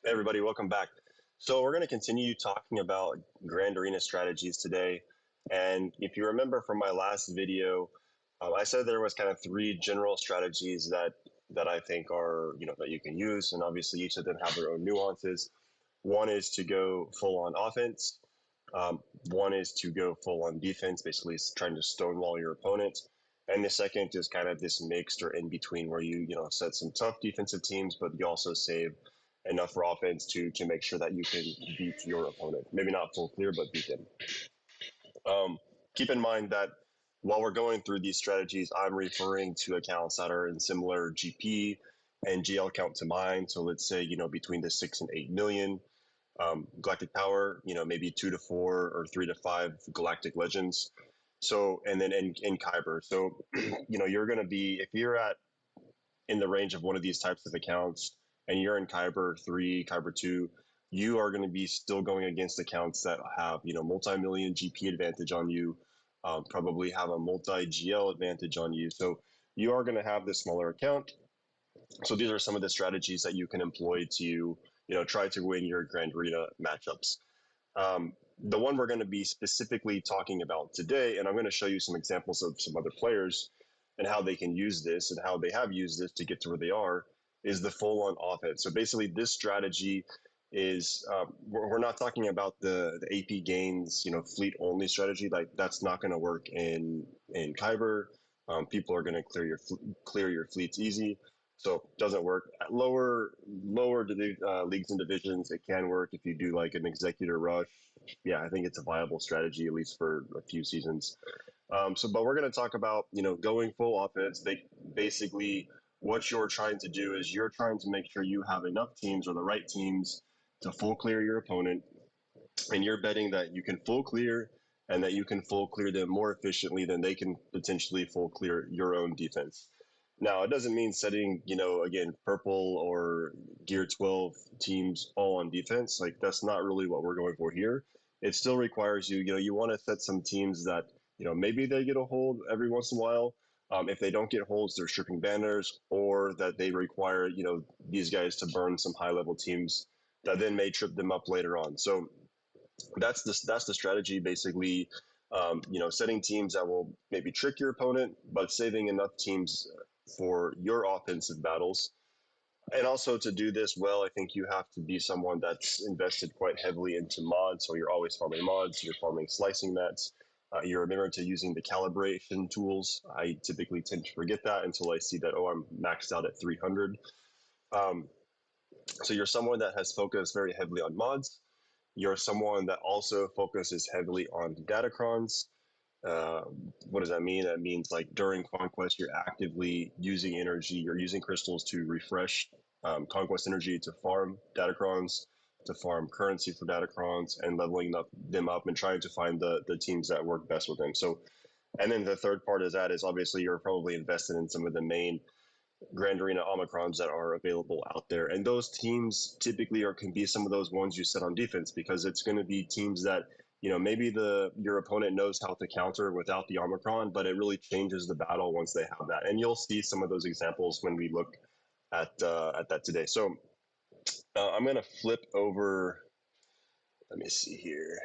Hey everybody, welcome back. So we're going to continue talking about Grand Arena strategies today. And if you remember from my last video, I said there was kind of three general strategies that I think are, that you can use, and obviously each of them have their own nuances. One is to go full on offense. One is to go full on defense, basically trying to stonewall your opponent. And the second is kind of this mixed or in between where you set some tough defensive teams, but you also save enough for offense to make sure that you can beat your opponent. Maybe not full clear, but beat them. Keep in mind that while we're going through these strategies, I'm referring to accounts that are in similar GP and GL count to mine. So let's say, between the 6 and 8 million. Galactic Power, maybe 2 to 4 or 3 to 5 Galactic Legends. So, and then in Kyber. So, you're going to be, if you're in the range of one of these types of accounts and you're in Kyber 3, Kyber 2, you are going to be still going against accounts that have, multi-million GP advantage on you, probably have a multi-GL advantage on you. So you are going to have this smaller account. So these are some of the strategies that you can employ to, try to win your Grand Arena matchups. The one we're going to be specifically talking about today, and I'm going to show you some examples of some other players and how they can use this and how they have used this to get to where they are, is the full-on offense. So basically, this strategy is we're not talking about the AP gains, fleet-only strategy. Like that's not going to work in Kyber. People are going to clear your fleets easy. So it doesn't work at lower leagues and divisions. It can work if you do like an executor rush. Yeah, I think it's a viable strategy at least for a few seasons. But we're going to talk about going full offense. Basically, what you're trying to do is you're trying to make sure you have enough teams or the right teams to full clear your opponent, and you're betting that you can full clear and that you can full clear them more efficiently than they can potentially full clear your own defense. Now, it doesn't mean setting, again, purple or gear 12 teams all on defense. Like, that's not really what we're going for here. It still requires you want to set some teams that, maybe they get a hold every once in a while. If they don't get holds, they're stripping banners, or that they require, these guys to burn some high level teams that then may trip them up later on. So that's the strategy, basically. Setting teams that will maybe trick your opponent, but saving enough teams for your offensive battles. And also to do this well, I think you have to be someone that's invested quite heavily into mods. So you're always farming mods, you're farming slicing mats. You remember to using the calibration tools. I typically tend to forget that until I see that, oh, I'm maxed out at 300. So you're someone that has focused very heavily on mods. You're someone that also focuses heavily on datacrons. What does that mean? That means like during conquest, you're actively using energy. You're using crystals to refresh conquest energy to farm datacrons, to farm currency for datacrons, and leveling them up and trying to find the teams that work best with them. So, and then the third part of that is obviously you're probably invested in some of the main Grand Arena Omicrons that are available out there. And those teams typically can be some of those ones you set on defense, because it's going to be teams that, maybe your opponent knows how to counter without the Omicron, but it really changes the battle once they have that. And you'll see some of those examples when we look at that today. So I'm going to flip over. Let me see here.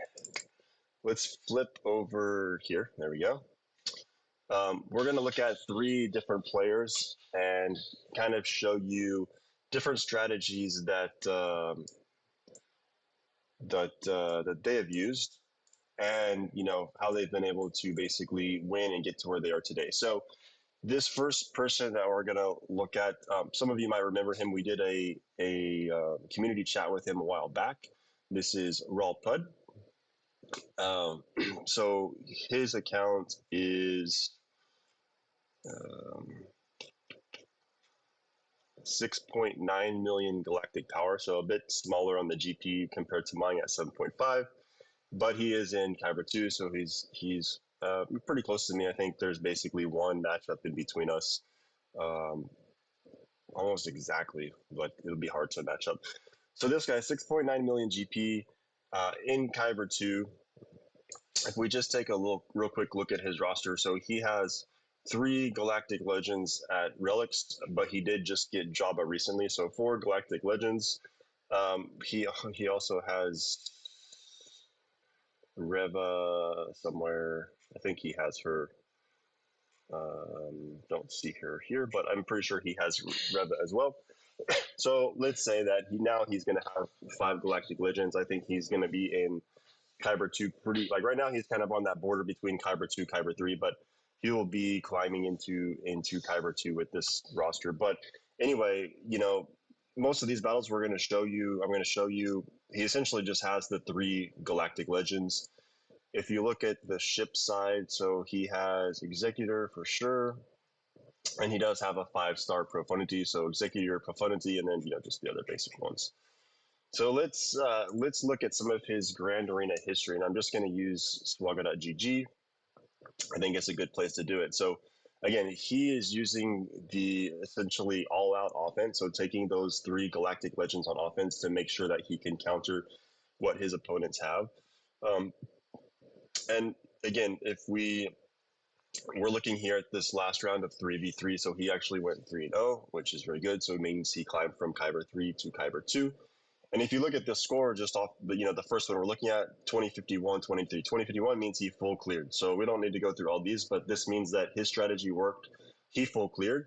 Let's flip over here. There we go. We're going to look at three different players and kind of show you different strategies that they have used, and how they've been able to basically win and get to where they are today. So this first person that we're going to look at, some of you might remember him. We did a community chat with him a while back. This is Raw Pud. So his account is 6.9 million galactic power, so a bit smaller on the GP compared to mine at 7.5. But he is in Kyber 2, so he's pretty close to me. I think there's basically one matchup in between us, almost exactly, but it'll be hard to match up. So this guy, 6.9 million GP in Kyber 2. If we just take a real quick look at his roster, so he has 3 Galactic Legends at Relics, but he did just get Jabba recently. So 4 Galactic Legends, He also has Reva somewhere. I think he has her. Don't see her here, but I'm pretty sure he has Reva as well. So let's say that he's going to have 5 Galactic Legends. I think he's going to be in Kyber 2 pretty like right now he's kind of on that border between Kyber 2, Kyber 3, but he will be climbing into Kyber 2 with this roster. But anyway, most of these battles I'm going to show you he essentially just has the 3 Galactic Legends. If you look at the ship side, so he has Executor for sure, and he does have a 5-star Profundity, so Executor, Profundity, and then just the other basic ones. So let's look at some of his Grand Arena history, and I'm just going to use swgoh.gg. I think it's a good place to do it. So again, he is using the essentially all-out offense, so taking those 3 Galactic Legends on offense to make sure that he can counter what his opponents have. And again, if we're looking here at this last round of 3v3, so he actually went 3-0, which is very good. So it means he climbed from Kyber 3 to Kyber 2. And if you look at the score just off the first one we're looking at, 2051, 23. 2051 means he full cleared. So we don't need to go through all these, but this means that his strategy worked. He full cleared,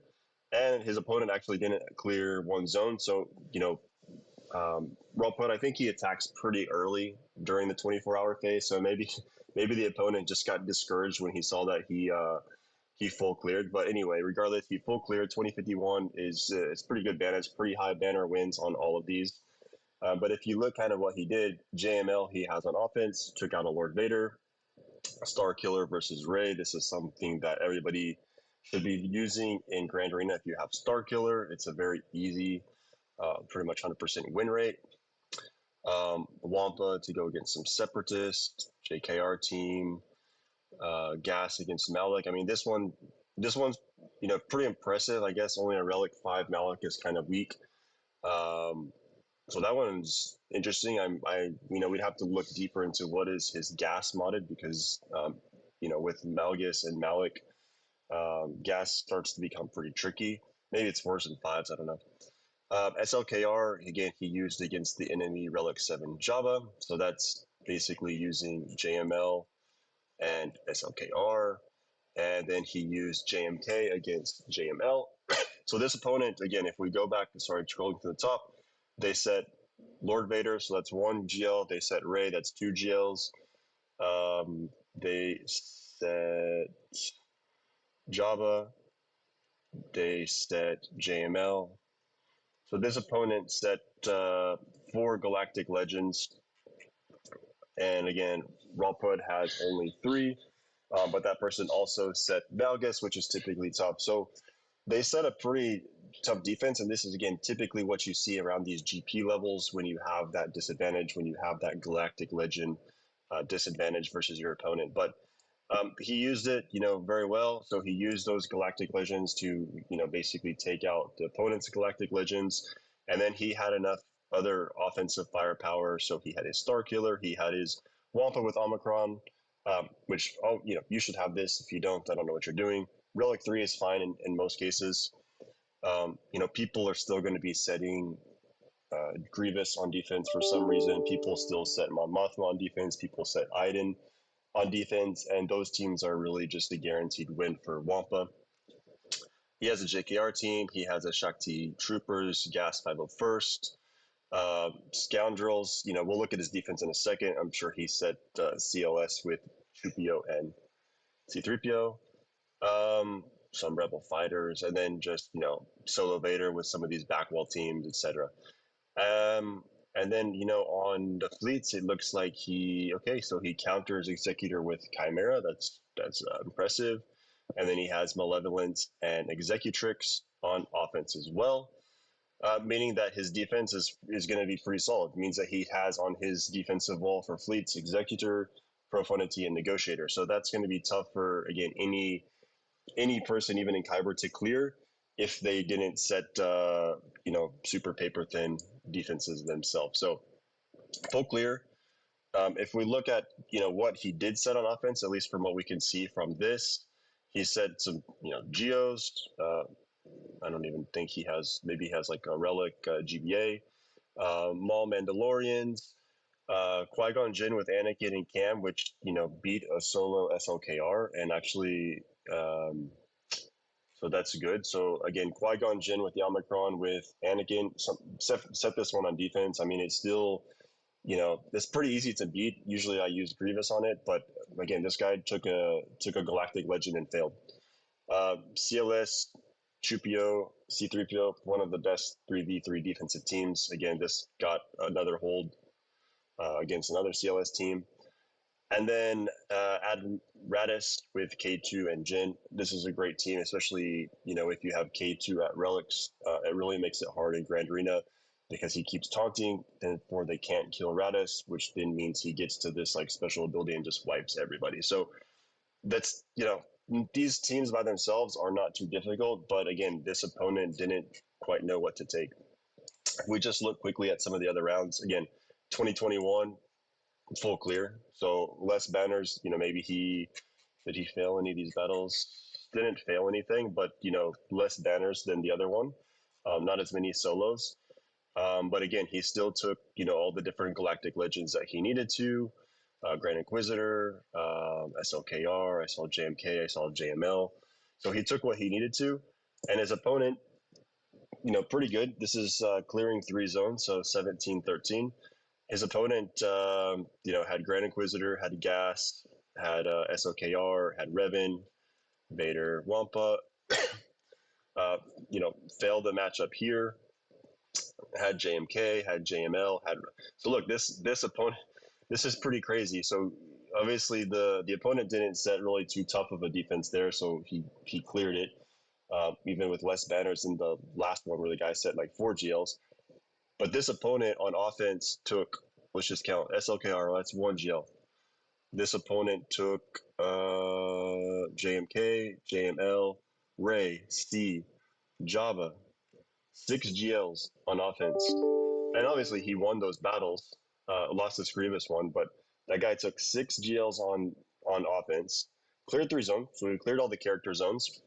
and his opponent actually didn't clear one zone. So, well put. I think he attacks pretty early during the 24-hour phase. So maybe the opponent just got discouraged when he saw that he full cleared. But anyway, regardless, he full cleared. 2051 is it's pretty good banner. It's pretty high banner wins on all of these. But if you look kind of what he did, JML he has on offense, took out a Lord Vader, Star Killer versus Rey. This is something that everybody should be using in Grand Arena. If you have Star Killer, it's a very easy, pretty much 100% win rate. Wampa to go against some Separatists, JKR team, Gas against Malik. I mean, this one's pretty impressive. I guess only a Relic 5 Malik is kind of weak. So that one's interesting. We'd have to look deeper into what is his gas modded because, with Malgus and Malik, gas starts to become pretty tricky. Maybe it's worse in 5s. I don't know. SLKR, again, he used against the enemy Relic 7 Java. So that's basically using JML and SLKR. And then he used JMK against JML. So this opponent, again, if we go back and start scrolling to the top, they set Lord Vader, so that's 1 GL. They set Rey, that's 2 GLs. They set Java. They set JML. So this opponent set 4 Galactic Legends. And again, Rawpud has only 3. But that person also set Malgus, which is typically top. So they set a pretty tough defense, and this is again typically what you see around these GP levels when you have that disadvantage, when you have that Galactic Legend disadvantage versus your opponent. But he used it, very well. So he used those Galactic Legends to, basically take out the opponent's Galactic Legends, and then he had enough other offensive firepower. So he had his Star Killer, he had his Wampa with Omicron, which you should have this. If you don't, I don't know what you're doing. Relic 3 is fine in most cases. People are still going to be setting Grievous on defense for some reason. People still set Mon Mothma on defense. People set Iden on defense, and those teams are really just a guaranteed win for Wampa. He has a JKR team. He has a Shakti Troopers, Gas 501st, Scoundrels. We'll look at his defense in a second. I'm sure he set CLS with 2PO and C3PO. Some Rebel fighters, and then just Solo Vader with some of these backwall teams, etc. And then on the fleets, it looks like so he counters Executor with Chimera. That's impressive, and then he has Malevolence and Executrix on offense as well. Meaning that his defense is going to be pretty solid. It means that he has on his defensive wall for fleets Executor, Profundity, and Negotiator. So that's going to be tough for again any person, even in Kyber, to clear if they didn't set, super paper thin defenses themselves. So full clear. If we look at, what he did set on offense, at least from what we can see from this, he set some, Geos. I don't even think maybe he has like a Relic GBA. Maul Mandalorians, Qui-Gon Jinn with Anakin and Cam, which beat a solo SLKR and actually. So that's good. So again, Qui-Gon Jinn with the Omicron with Anakin set this one on defense. I mean, it's still it's pretty easy to beat. Usually, I use Grievous on it, but again, this guy took a Galactic Legend and failed. CLS, Chupio, C3PO, one of the best 3v3 defensive teams. Again, this got another hold against another CLS team. And then add Radis with K2 and Jin. This is a great team, especially if you have K2 at Relics. It really makes it hard in Grand Arena because he keeps taunting, and therefore they can't kill Radis, which then means he gets to this like special ability and just wipes everybody. So that's these teams by themselves are not too difficult, but again, this opponent didn't quite know what to take. If we just look quickly at some of the other rounds, again, 2021 full clear. So less banners. Maybe did he fail any of these battles? Didn't fail anything, but less banners than the other one. Not as many solos. But again, he still took all the different galactic legends that he needed to. Grand Inquisitor, SLKR, I saw JMK, I saw JML. So he took what he needed to, and his opponent, pretty good. This is clearing 3 zones, so 17-13. His opponent, had Grand Inquisitor, had Gas, had SOKR, had Revan, Vader, Wampa. Failed the matchup here. Had JMK, had JML, had. So look, this opponent, this is pretty crazy. So obviously the opponent didn't set really too tough of a defense there, so he cleared it. Even with less banners than the last one, where the guy set like 4 GLs. But this opponent on offense took, let's just count, SLKR, that's 1 GL. This opponent took JMK, JML, Ray, Steve, Java, 6 GLs on offense. And obviously he won those battles, lost this Grievous one, but that guy took 6 GLs on offense, cleared 3 zones, so he cleared all the character zones,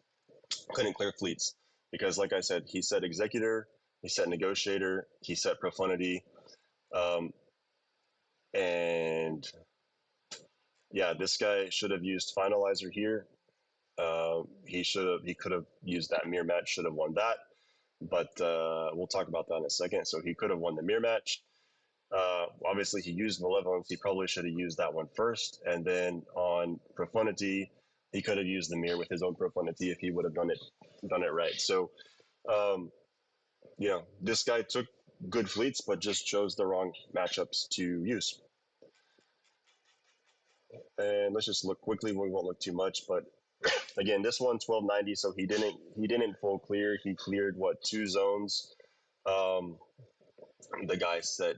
couldn't clear fleets. Because like I said, he set Executor, he set Negotiator, he set Profundity, and yeah, this guy should have used Finalizer here. He could have used that mirror match, should have won that. But we'll talk about that in a second. So he could have won the mirror match. Obviously, he used Malevolence. He probably should have used that one first. And then on Profundity, he could have used the mirror with his own Profundity if he would have done it right. So, this guy took good fleets, but just chose the wrong matchups to use. And let's just look quickly. We won't look too much, but again, this one 1290. So he didn't full clear. He cleared 2 zones. The guy set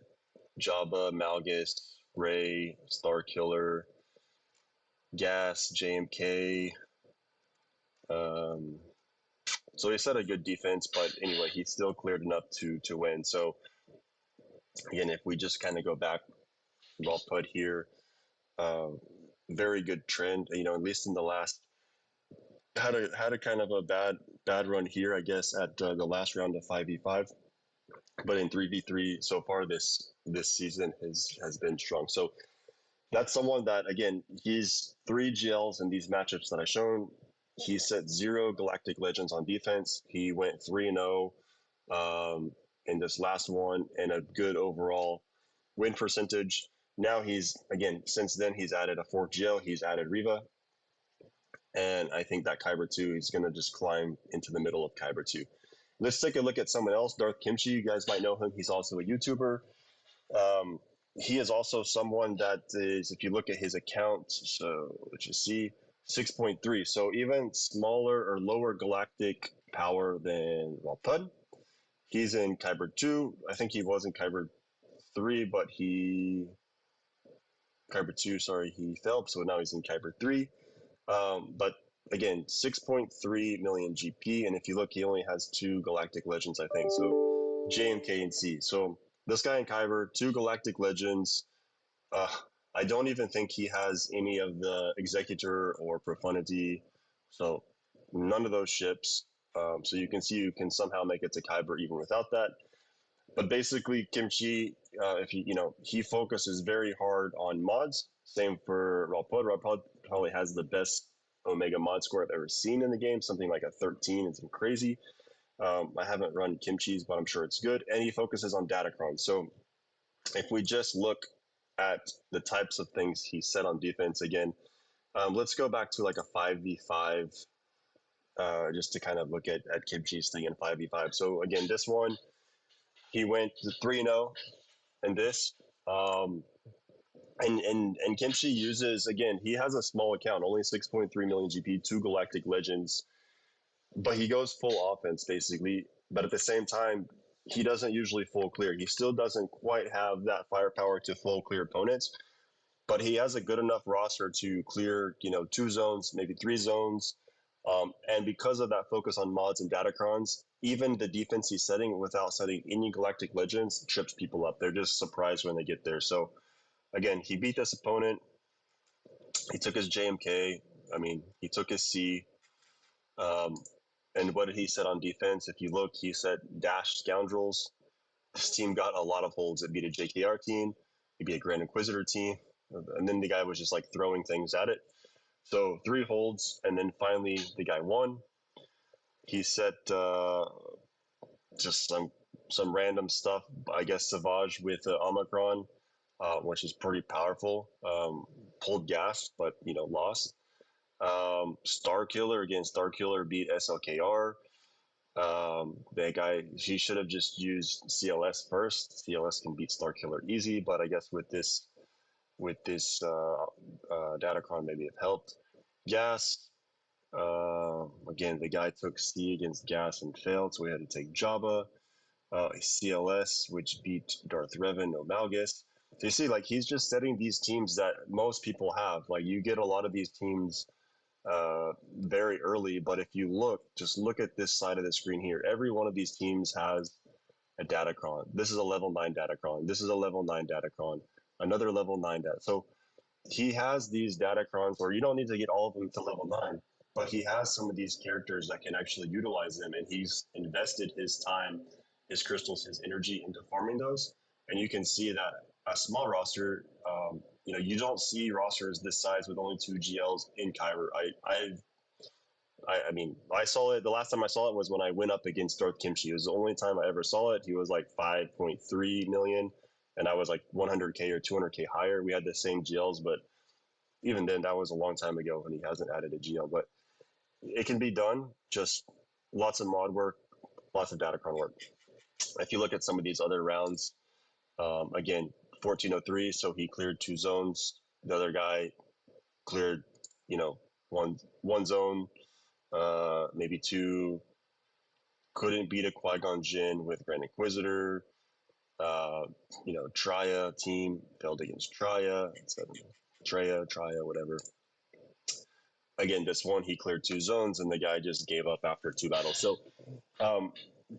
Jabba, Malgus, Ray, Starkiller, Gas, JMK. So he set a good defense, but anyway, he still cleared enough to win. So again, if we just kind of go back, well put here, very good trend. At least in the last had a kind of a bad run here, I guess, at the last round of 5v5, but in 3v3 so far this season has been strong. So that's someone that, again, he's 3 GLs in these matchups that I've shown. He set 0 Galactic Legends on defense. He went 3-0 in this last one, and a good overall win percentage. Now since then he's added a 4th GL. He's added Riva. And I think that Kyber 2 is going to just climb into the middle of Kyber 2. Let's take a look at someone else, Darth Kimchi. You guys might know him. He's also a YouTuber. He is also someone that is, if you look at his account, so let's just see, 6.3. So even smaller or lower galactic power than Walpud. He's in Kyber 2. I think he was in Kyber 3, but Kyber 2, sorry, he fell. So now he's in Kyber 3. But again, 6.3 million GP. And if you look, he only has 2 Galactic Legends, I think. So JMK and C. So this guy in Kyber, 2 Galactic Legends. I don't even think he has any of the Executor or Profundity. So none of those ships. So you can see you can somehow make it to Kyber even without that. But basically, Kimchi, if he focuses very hard on mods. Same for Rapod. Rapod probably has the best Omega mod score I've ever seen in the game. Something like a 13 is crazy. I haven't run Kimchi's, but I'm sure it's good. And he focuses on Datacron. So if we just look at the types of things he said on defense again, let's go back to like a 5v5 just to kind of look at Kimchi's thing in 5v5. So again, this one, he went to 3-0 in this. Um, and Kimchi uses, again, he has a small account, only 6.3 million GP, two Galactic Legends, but he goes full offense basically. But at the same time, he doesn't usually full clear. He still doesn't quite have that firepower to full clear opponents, but he has a good enough roster to clear, two zones, maybe three zones. And because of that focus on mods and datacrons, even the defense he's setting without setting any Galactic Legends trips people up. They're just surprised when they get there. So again, he beat this opponent. He took his JMK. I mean, he took his C. Um, and what did he set on defense? If you look, he said dash scoundrels. This team got a lot of holds. It beat a JKR team. It beat a Grand Inquisitor team. And then the guy was just like throwing things at it. So 3 holds, and then finally the guy won. He set just some random stuff. I guess Savage with Omicron, which is pretty powerful. Pulled gas, but lost. Star Killer again. Star Killer beat SLKR. That guy, he should have just used CLS first. CLS can beat Star Killer easy, but I guess with this Datacron maybe it helped. Gas. Again, the guy took C against Gas and failed, so we had to take Jabba. CLS, which beat Darth Revan, no Malgus. So you see, like he's just setting these teams that most people have. Like you get a lot of these teams very early, but if you just look at this side of the screen here. Every one of these teams has a Datacron. This is a level 9 Datacron. This is a level 9 Datacron. Another level 9 Datacron. So he has these Datacrons where you don't need to get all of them to level 9, but he has some of these characters that can actually utilize them, and he's invested his time, his crystals, his energy into farming those. And you can see that a small roster, you don't see rosters this size with only 2 GLs in Kyber. I mean, I saw it. The last time I saw it was when I went up against Darth Kimchi. It was the only time I ever saw it. He was like 5.3 million, and I was like 100K or 200K higher. We had the same GLs, but even then, that was a long time ago, and he hasn't added a GL. But it can be done. Just lots of mod work, lots of Datacron work. If you look at some of these other rounds, again, 1403, so he cleared 2 zones. The other guy cleared, one zone, maybe 2. Couldn't beat a Qui-Gon Jinn with Grand Inquisitor. Uh, Traya team failed against Traya. Traya, whatever. Again, this one he cleared 2 zones, and the guy just gave up after 2 battles. So um,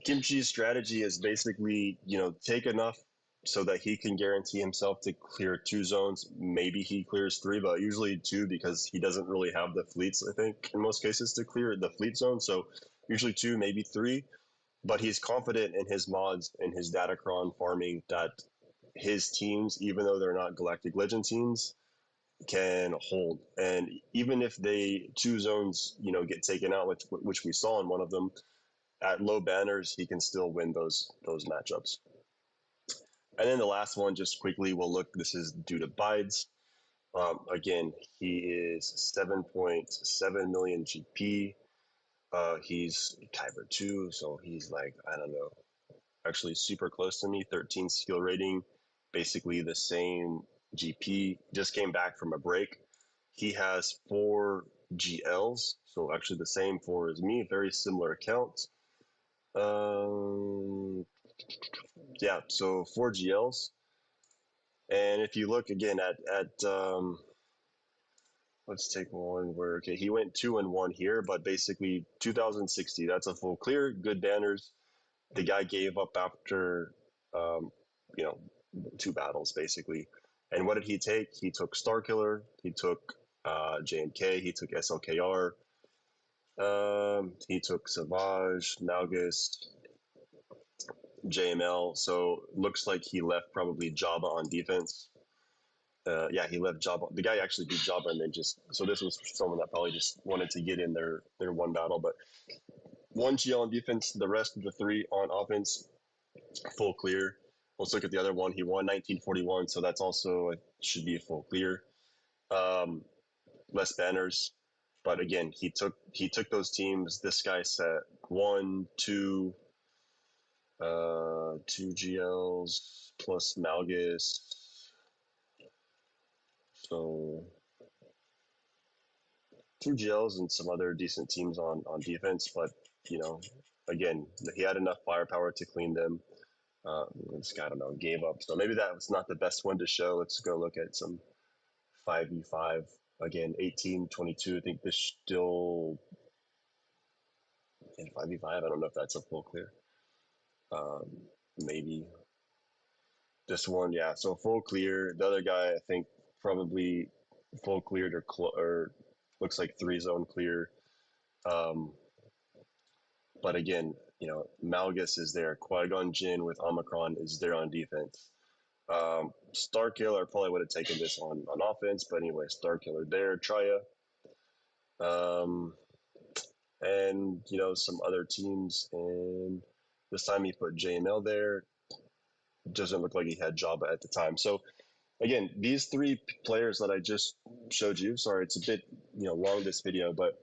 Kimchi's strategy is basically, take enough so that he can guarantee himself to clear 2 zones. Maybe he clears 3, but usually 2 because he doesn't really have the fleets, I think, in most cases to clear the fleet zone. So usually 2, maybe 3. But he's confident in his mods and his Datacron farming that his teams, even though they're not Galactic Legend teams, can hold. And even if they 2 zones, get taken out, which we saw in one of them, at low banners, he can still win those matchups. And then the last one, just quickly, we'll look. This is due to Bides. Again, he is 7.7 million GP. He's Kyber 2, so he's like, I don't know, actually super close to me, 13 skill rating, basically the same GP. Just came back from a break. He has 4 GLs, so actually the same 4 as me, very similar accounts. Yeah, so 4 GLs. And if you look again at let's take one where okay, he went 2-1 here, but basically 2060, that's a full clear, good banners. The guy gave up after um, you know 2 battles basically. And what did he take? He took Starkiller, he took JMK, he took SLKR, he took Savage, Malgus, JML. So looks like he left probably Java on defense. Yeah, he left Java. The guy actually beat Java, and then just so this was someone that probably just wanted to get in their one battle. But one GL on defense, the rest of the three on offense, full clear. Let's look at the other one. He won 1941, so that's also should be a full clear. Um, Less banners, but again, he took those teams. This guy set one, two GLs plus Malgus. So two GLs and some other decent teams on defense, but you know, again, he had enough firepower to clean them. This guy, I don't know, gave up. So maybe that was not the best one to show. Let's go look at some 5v5. Again, 18, 22. I think this still in 5v5. I don't know if that's a full clear. Um, Maybe this one, yeah. So full clear. The other guy, I think, probably full cleared or looks like three zone clear. Um, but again, Malgus is there. Qui-Gon Jinn with Omicron is there on defense. Starkiller probably would have taken this on offense, but anyway, Starkiller there. Traya. Um, and some other teams. And this time he put JML there. Doesn't look like he had Jabba at the time. So again, these three players that I just showed you. Sorry, it's a bit long this video, but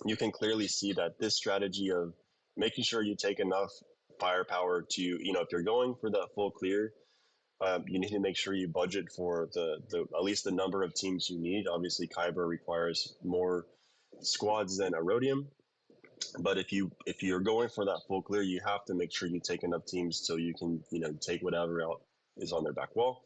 you can clearly see that this strategy of making sure you take enough firepower to if you're going for that full clear. You need to make sure you budget for the at least the number of teams you need. Obviously, Kyber requires more squads than Erodium, but if you're going for that full clear, you have to make sure you take enough teams so you can take whatever out is on their back wall.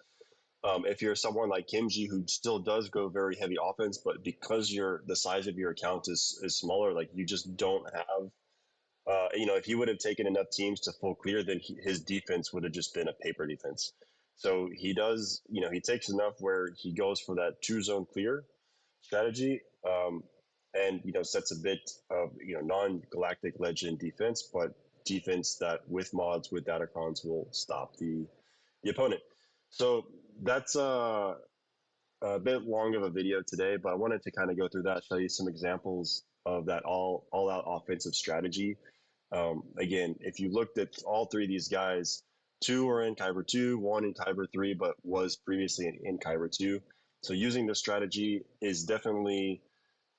If you're someone like Kimji who still does go very heavy offense, but because the size of your account is smaller, like you just don't have. If he would have taken enough teams to full clear, then his defense would have just been a paper defense. So he does, he takes enough where he goes for that two zone clear strategy, and sets a bit of non-galactic legend defense, but defense that with mods with datacrons will stop the opponent. So that's a bit long of a video today, but I wanted to kind of go through that, show you some examples of that all out offensive strategy. Again, if you looked at all three of these guys, two are in Kyber 2, one in Kyber 3, but was previously in Kyber 2. So using this strategy is definitely,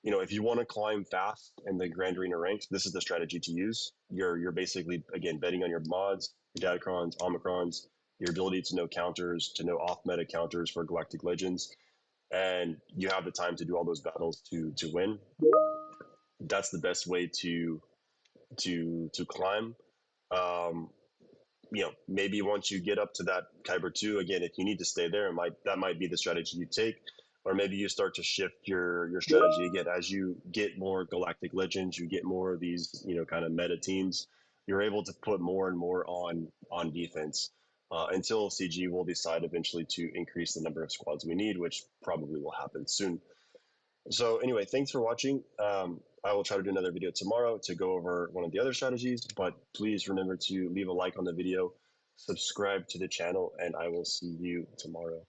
if you want to climb fast in the Grand Arena ranks, this is the strategy to use. You're basically, again, betting on your mods, your Datacrons, Omicrons, your ability to know counters, to know off-meta counters for Galactic Legends, and you have the time to do all those battles to win. That's the best way to climb. Um, maybe once you get up to that Kyber 2, again, if you need to stay there, that might be the strategy you take. Or maybe you start to shift your strategy again as you get more Galactic Legends, you get more of these kind of meta teams. You're able to put more and more on defense until CG will decide eventually to increase the number of squads we need, which probably will happen soon. So anyway, thanks for watching. I will try to do another video tomorrow to go over one of the other strategies, but please remember to leave a like on the video, subscribe to the channel, and I will see you tomorrow.